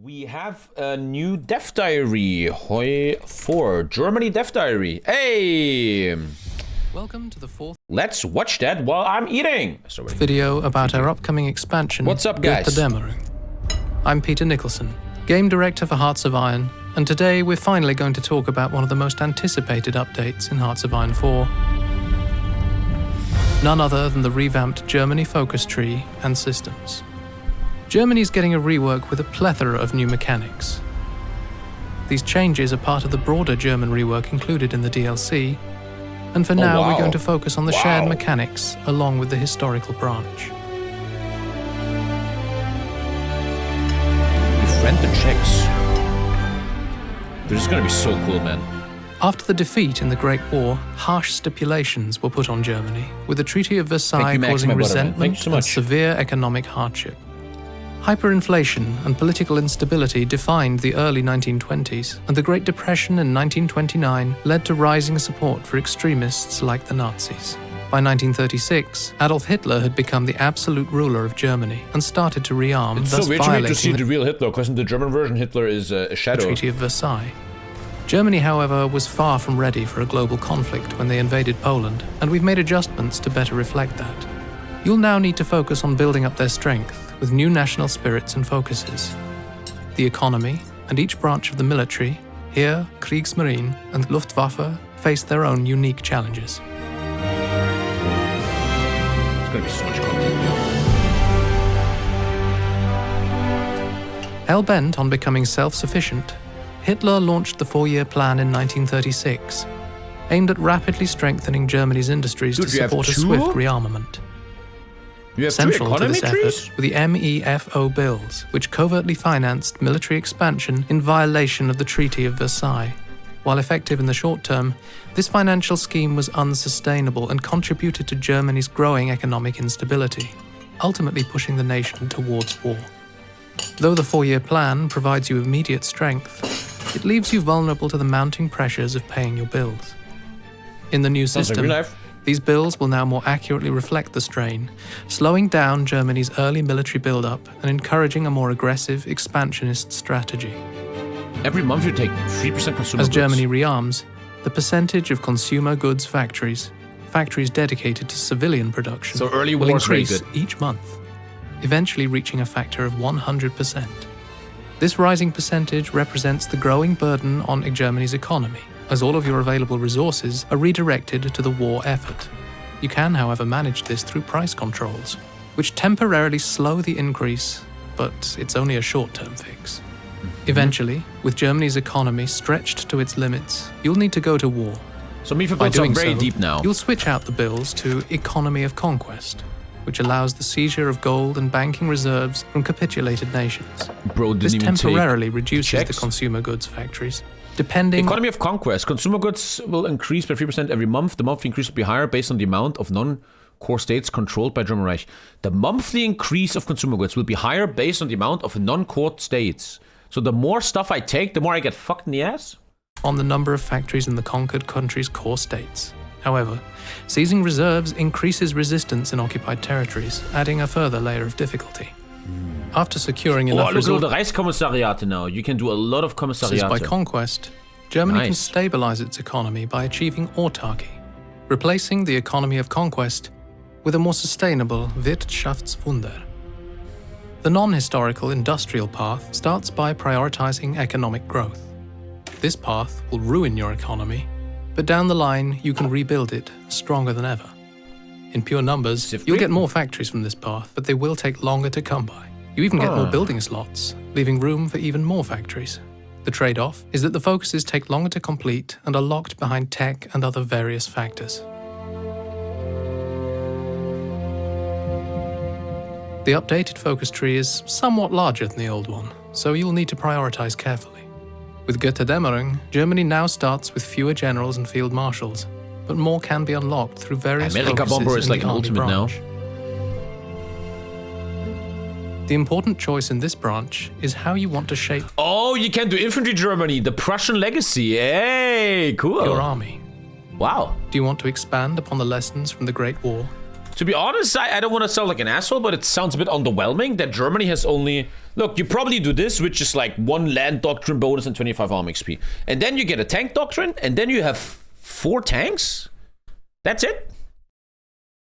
We have a new dev diary, HOI4 Germany dev diary. Hey! Welcome to the fourth Let's watch that while I'm eating. video about our upcoming expansion. What's up, guys? Gotterdammerung. I'm Peter Nicholson, game director for Hearts of Iron, and today we're finally going to talk about one of the most anticipated updates in Hearts of Iron 4. None other than the revamped Germany focus tree and systems. Germany's getting a rework with a plethora of new mechanics. These changes are part of the broader German rework included in the DLC, and for now we're going to focus on the shared mechanics along with the historical branch. Befriend the Czechs. This is gonna be so cool, man. After the defeat in the Great War, harsh stipulations were put on Germany, with the Treaty of Versailles causing resentment and severe economic hardship. Hyperinflation and political instability defined the early 1920s, and the Great Depression in 1929 led to rising support for extremists like the Nazis. By 1936, Adolf Hitler had become the absolute ruler of Germany and started to rearm, thus violating to see the real Hitler, because in the German version Hitler is a shadow. The Treaty of Versailles. Germany, however, was far from ready for a global conflict when they invaded Poland, and we've made adjustments to better reflect that. You'll now need to focus on building up their strength with new national spirits and focuses. The economy and each branch of the military, Heer, Kriegsmarine, and Luftwaffe, face their own unique challenges. It's gonna be so much content. Hell-bent on becoming self-sufficient, Hitler launched the 4-year plan in 1936, aimed at rapidly strengthening Germany's industries to support a swift rearmament. Central to this effort were the MEFO bills, which covertly financed military expansion in violation of the Treaty of Versailles. While effective in the short term, this financial scheme was unsustainable and contributed to Germany's growing economic instability, ultimately pushing the nation towards war. Though the 4-year plan provides you immediate strength, it leaves you vulnerable to the mounting pressures of paying your bills. In the new system, these bills will now more accurately reflect the strain, slowing down Germany's early military build-up and encouraging a more aggressive, expansionist strategy. Every month you take 3% consumer As goods. Germany rearms, the percentage of consumer goods factories dedicated to civilian production, will increase each month, eventually reaching a factor of 100%. This rising percentage represents the growing burden on Germany's economy, as all of your available resources are redirected to the war effort. You can, however, manage this through price controls, which temporarily slow the increase, but it's only a short-term fix. Eventually, with Germany's economy stretched to its limits, you'll need to go to war. So me for going very deep now. You'll switch out the bills to Economy of Conquest, which allows the seizure of gold and banking reserves from capitulated nations. This temporarily reduces the consumer goods factories. Economy of Conquest. Consumer goods will increase by 3% every month. The monthly increase will be higher based on the amount of non-core states controlled by German Reich. The monthly increase of consumer goods will be higher based on the amount of non-core states. So the more stuff I take, the more I get fucked in the ass? On the number of factories in the conquered country's core states. However, seizing reserves increases resistance in occupied territories, adding a further layer of difficulty. After securing enough resources, the Reichskommissariate now. You can do a lot of commissariat. By conquest, Germany can stabilize its economy by achieving autarky, replacing the economy of conquest with a more sustainable Wirtschaftswunder. The non-historical industrial path starts by prioritizing economic growth. This path will ruin your economy, but down the line you can rebuild it stronger than ever. In pure numbers, you'll get more factories from this path, but they will take longer to come by. You even get more building slots, leaving room for even more factories. The trade-off is that the focuses take longer to complete and are locked behind tech and other various factors. The updated focus tree is somewhat larger than the old one, so you'll need to prioritize carefully. With Gotterdammerung, Germany now starts with fewer generals and field marshals, but more can be unlocked through various America Bomber is like an ultimate now. The important choice in this branch is how you want to shape you can do infantry Germany, the Prussian legacy. Hey, cool. Your army. Wow. Do you want to expand upon the lessons from the Great War, To be honest, I don't want to sound like an asshole, but it sounds a bit underwhelming that Germany has only... Look, you probably do this, which is like 1 land doctrine bonus and 25 arm XP. And then you get a tank doctrine, and then you have 4 tanks? That's it?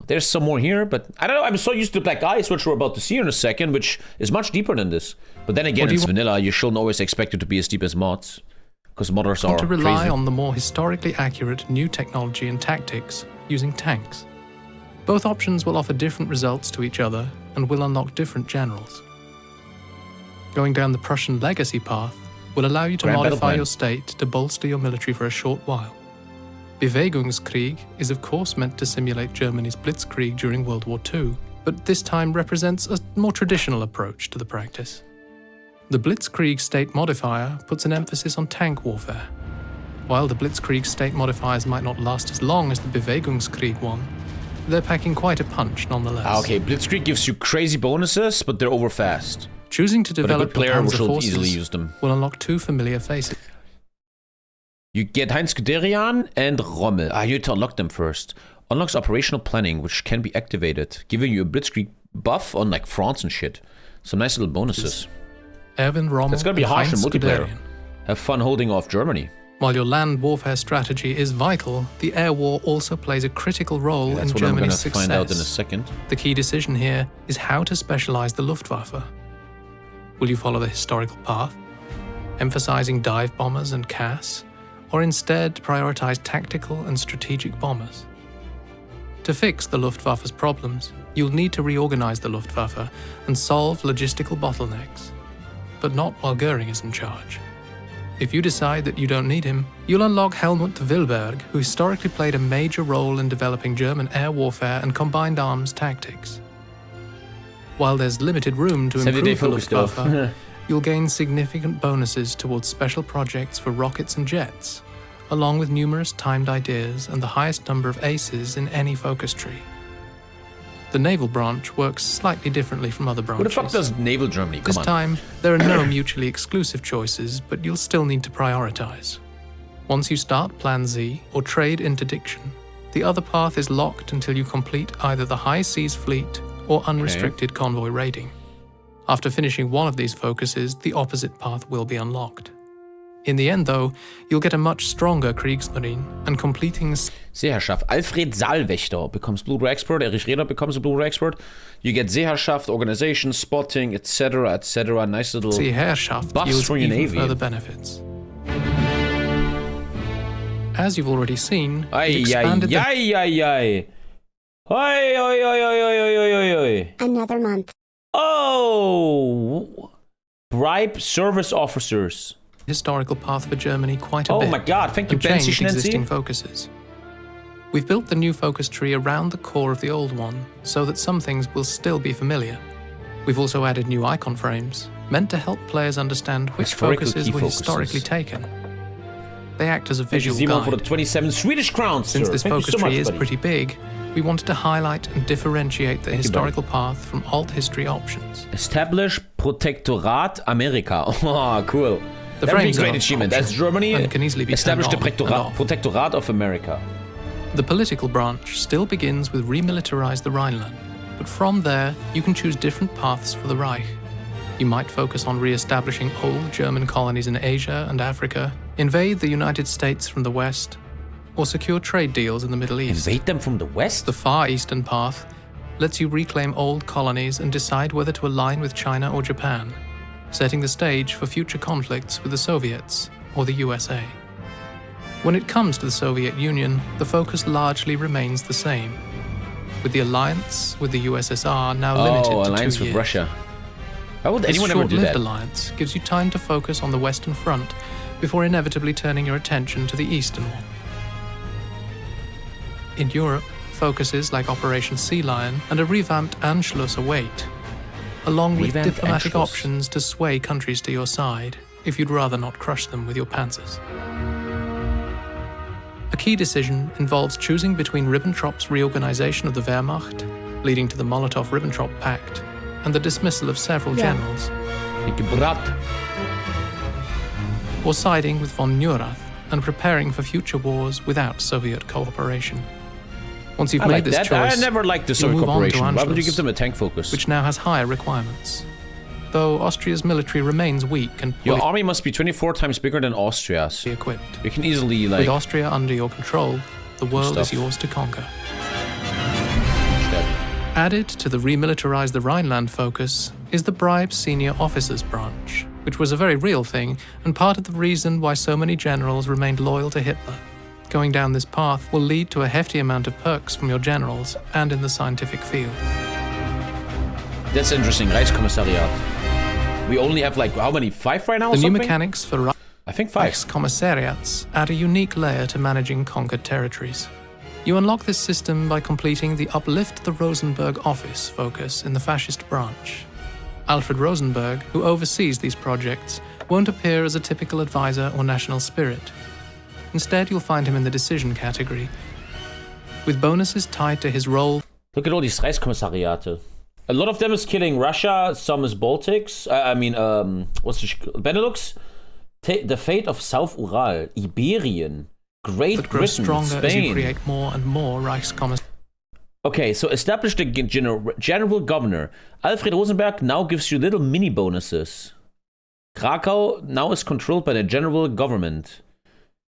There's some more here, but I don't know. I'm so used to Black Ice, which we're about to see in a second, which is much deeper than this. But then again, it's vanilla. You shouldn't always expect it to be as deep as mods, because modders are to rely crazy. on the more historically accurate new technology and tactics using tanks. Both options will offer different results to each other and will unlock different generals. Going down the Prussian legacy path will allow you to modify your state to bolster your military for a short while. Bewegungskrieg is of course meant to simulate Germany's Blitzkrieg during World War II, but this time represents a more traditional approach to the practice. The Blitzkrieg state modifier puts an emphasis on tank warfare. While the Blitzkrieg state modifiers might not last as long as the Bewegungskrieg one, they're packing quite a punch nonetheless. Okay, Blitzkrieg gives you crazy bonuses, but they're over fast. Choosing to develop your Panzer forces easily use them. will unlock 2 familiar faces. You get Heinz Guderian and Rommel. You need to unlock them first. Unlocks operational planning, which can be activated, giving you a Blitzkrieg buff on like France and shit. Some nice little bonuses. Erwin Rommel It's gonna be harsh in multiplayer. Guderian. Have fun holding off Germany. While your land warfare strategy is vital, the air war also plays a critical role in Germany's success. That's what I'm gonna find out in a second. The key decision here is how to specialize the Luftwaffe. Will you follow the historical path, emphasizing dive bombers and CAS, or instead prioritize tactical and strategic bombers? To fix the Luftwaffe's problems, you'll need to reorganize the Luftwaffe and solve logistical bottlenecks, but not while Göring is in charge. If you decide that you don't need him, you'll unlock Helmut Wilberg, who historically played a major role in developing German air warfare and combined arms tactics. While there's limited room to improve the Luftwaffe, you'll gain significant bonuses towards special projects for rockets and jets, along with numerous timed ideas and the highest number of aces in any focus tree. The naval branch works slightly differently from other branches. What the fuck does naval Germany? This time, there are no mutually exclusive choices, but you'll still need to prioritize. Once you start Plan Z or trade interdiction, the other path is locked until you complete either the High Seas Fleet or unrestricted convoy raiding. After finishing one of these focuses, the opposite path will be unlocked. In the end, though, you'll get a much stronger Kriegsmarine, and completing... Seeherrschaft. Alfred Saalwächter becomes Blue Expert. Erich Reder becomes a Blue Expert. You get Seeherrschaft, organization, spotting, etc., etc. Nice little Seeherrschaft yields for your even navy. Further benefits. As you've already seen, Oi. Another month. Oh! Bribe service officers. Historical path for Germany quite a bit. Oh my god, thank you, and Ben changed existing focuses. We've built the new focus tree around the core of the old one, so that some things will still be familiar. We've also added new icon frames, meant to help players understand which focuses were historically taken. They act as a visual guide. For the 27 Swedish crowns, Since this focus tree is pretty big, we wanted to highlight and differentiate the historical path from alt history options. Establish Protectorat America. Oh, cool. The That would be a frames great are achievement. As optional Germany and can easily be established the turned on and off. Protectorat of America. The political branch still begins with remilitarize the Rhineland, but from there you can choose different paths for the Reich. You might focus on re-establishing old German colonies in Asia and Africa, invade the United States from the west, or secure trade deals in the Middle East. Invade them from the west? The Far Eastern path lets you reclaim old colonies and decide whether to align with China or Japan, setting the stage for future conflicts with the Soviets or the USA. When it comes to the Soviet Union, the focus largely remains the same, with the alliance with the USSR now limited to 2 years. alliance with Russia. Why would This anyone ever do short-lived that? alliance gives you time to focus on the Western Front before inevitably turning your attention to the Eastern one. In Europe, focuses like Operation Sea Lion and a revamped Anschluss await, along with Revamped diplomatic Anschluss. options to sway countries to your side if you'd rather not crush them with your panzers. A key decision involves choosing between Ribbentrop's reorganization of the Wehrmacht, leading to the Molotov-Ribbentrop Pact, and the dismissal of several generals, Thank you, Brat. or siding with von Neurath and preparing for future wars without Soviet cooperation. Once you've made this choice, I never liked the Soviet Corporation. Why would you give them a tank focus? Which now has higher requirements. Though Austria's military remains weak and your army must be 24 times bigger than Austria's. Equipped. You can easily, like... With Austria under your control, the world is yours to conquer. Added to the remilitarize the Rhineland focus is the bribe senior officers branch, which was a very real thing and part of the reason why so many generals remained loyal to Hitler. Going down this path will lead to a hefty amount of perks from your generals and in the scientific field. That's interesting, Reichskommissariat. We only have like, how many, 5 right now? The new mechanics for I think 5. Reichskommissariats add a unique layer to managing conquered territories. You unlock this system by completing the Uplift the Rosenberg office focus in the fascist branch. Alfred Rosenberg, who oversees these projects, won't appear as a typical advisor or national spirit. Instead, you'll find him in the decision category, with bonuses tied to his role. Look at all these Reichskommissariate. A lot of them is killing Russia, some is Baltics, what's the Benelux? The fate of South Ural, Iberian, Great Britain, stronger Spain. As you create more and more Reichskommissariate. Okay, so establish the general governor. Alfred Rosenberg now gives you little mini bonuses. Krakow now is controlled by the general government.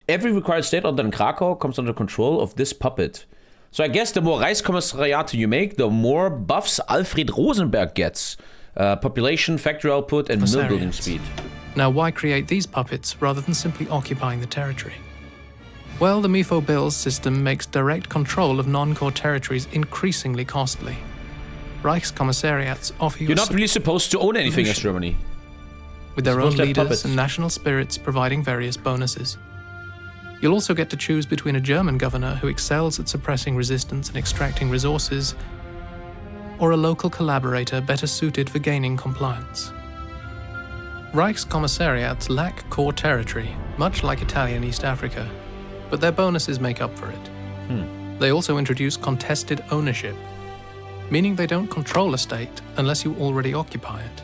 Every required state other than Krakow comes under control of this puppet. So I guess the more Reichskommissariate you make, the more buffs Alfred Rosenberg gets. Population, factory output, and mill building speed. Now why create these puppets rather than simply occupying the territory? Well, the MIFO bills system makes direct control of non-core territories increasingly costly. Reichskommissariats offer you... You're not really supposed to own anything as Germany. With their own leaders and national spirits providing various bonuses. You'll also get to choose between a German governor who excels at suppressing resistance and extracting resources, or a local collaborator better suited for gaining compliance. Reichskommissariats lack core territory, much like Italian East Africa, but their bonuses make up for it. They also introduce contested ownership, meaning they don't control a state unless you already occupy it.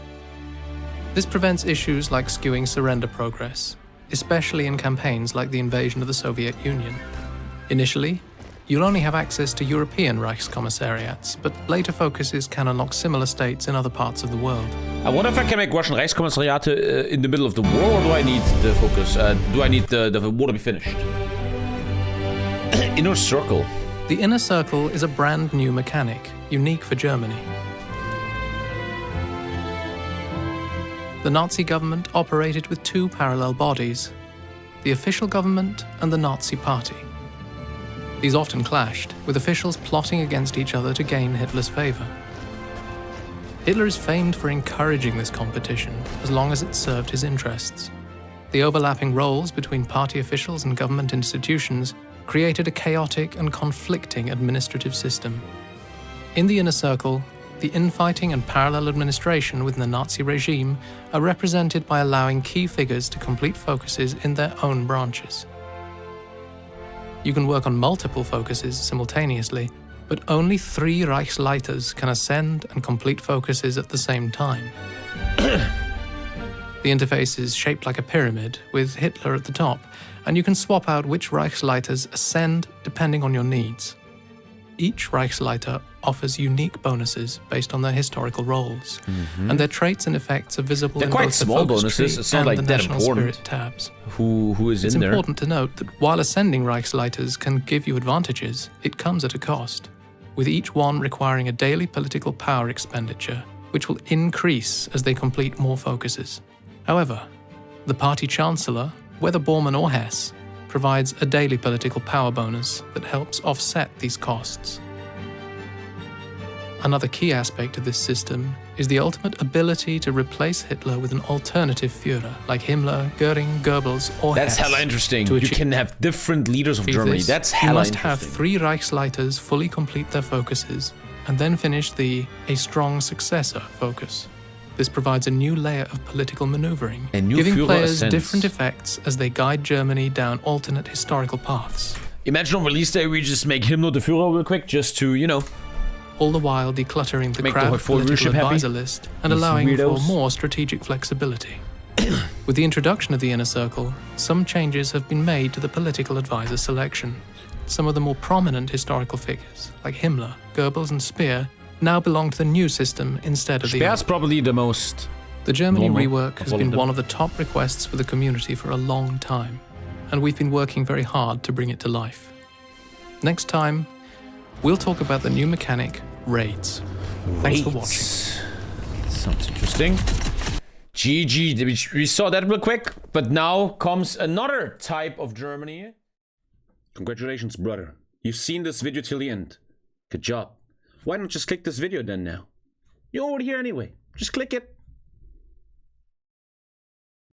This prevents issues like skewing surrender progress, especially in campaigns like the invasion of the Soviet Union. Initially, you'll only have access to European Reichskommissariats, but later focuses can unlock similar states in other parts of the world. I wonder if I can make Russian Reichskommissariate in the middle of the war, or do I need the focus? Do I need the war to be finished? Inner Circle. The Inner Circle is a brand new mechanic, unique for Germany. The Nazi government operated with 2 parallel bodies, the official government and the Nazi party. These often clashed, with officials plotting against each other to gain Hitler's favor. Hitler is famed for encouraging this competition, as long as it served his interests. The overlapping roles between party officials and government institutions created a chaotic and conflicting administrative system. In the Inner Circle, the infighting and parallel administration within the Nazi regime are represented by allowing key figures to complete focuses in their own branches. You can work on multiple focuses simultaneously, but only 3 Reichsleiters can ascend and complete focuses at the same time. The interface is shaped like a pyramid, with Hitler at the top, and you can swap out which Reichsleiters ascend depending on your needs. Each Reichsleiter offers unique bonuses based on their historical roles, and their traits and effects are visible in both the focus tree and the National Spirit tabs. Who is in there? It's important to note that while ascending Reichsleiters can give you advantages, it comes at a cost, with each one requiring a daily political power expenditure, which will increase as they complete more focuses. However, the party chancellor, whether Bormann or Hess, provides a daily political power bonus that helps offset these costs. Another key aspect of this system is the ultimate ability to replace Hitler with an alternative Führer, like Himmler, Göring, Goebbels, or Hess. That's hella interesting. You can have different leaders of Germany. That's hella interesting. You must have 3 Reichsleiters fully complete their focuses, and then finish the "a strong successor" focus. This provides a new layer of political maneuvering, giving players different effects as they guide Germany down alternate historical paths. Imagine on release day we just make Himmler the Führer real quick, just to, you know... All the while decluttering the crowd political advisor list and allowing for more strategic flexibility. With the introduction of the Inner Circle, some changes have been made to the political advisor selection. some of the more prominent historical figures, like Himmler, Goebbels and Speer, now belong to the new system instead of the Speer's old. probably the most... The Germany normal rework has of all been of them. one of the top requests for the community for a long time, and we've been working very hard to bring it to life. Next time, we'll talk about the new mechanic, raids. Thanks for watching. Sounds interesting. GG, we saw that real quick, but now comes another type of Germany. Congratulations, brother. You've seen this video till the end. Good job. Why not just click this video then now? You're already here anyway. Just click it.